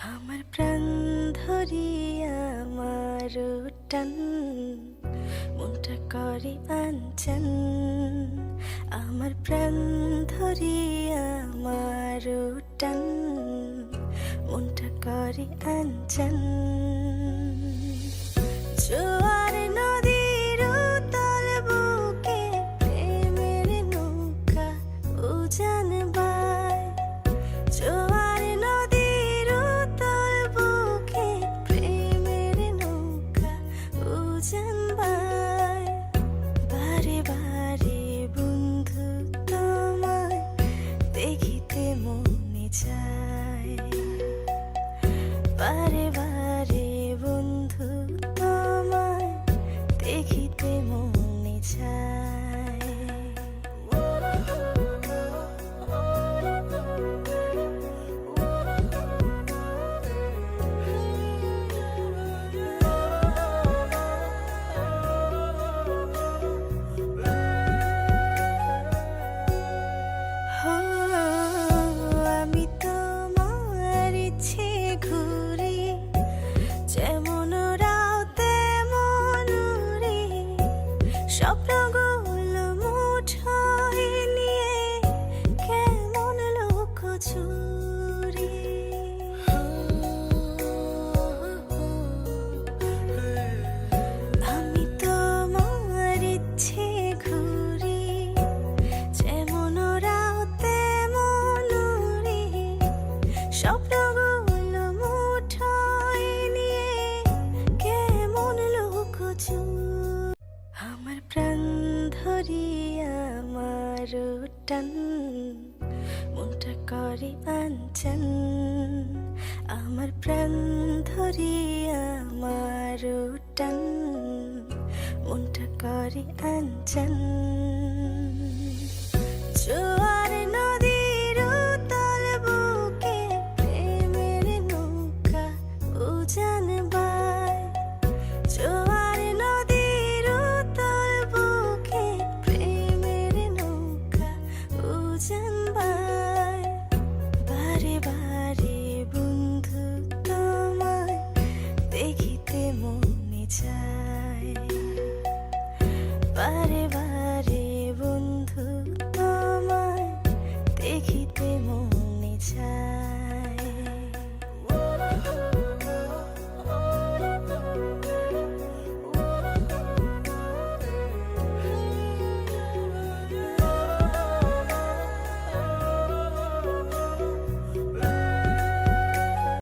আমার প্রাণ ধরিয়া আমার টান মনটা করে আনচান। আমার প্রাণ ধরিয়া আমার টান মনটা করে আনচান। জোয়ার নদীর উতল বুকে প্রেমের নৌকা উজান বায়। জোয়ার নদীর উতল বুকে প্রেমের নৌকা উজান বায়। বারে বারে বন্ধু তোমায় দেখিতে মনে চায়। বারে বারে বন্ধু তোমায় দেখিতে মনে চায়। আমি তোমার ইচ্ছে ঘুরি, যেমন রাও তেমন উড়ি। স্বপ্নগুলো মুঠোয় নিয়ে কেমন লুকোচুরি। আমি তোমার ইচ্ছে ঘুরি, যেমন রাও তেমন উড়ি। স্বপ্নগুলো মুঠোয় নিয়ে কেমন লুকোচুরি। আমার প্রাণ ধরিয়া আমার টান মনটা করে আনচান। আমার প্রাণ ধরিয়া আমার টান মনটা করে আনচান। জোয়ার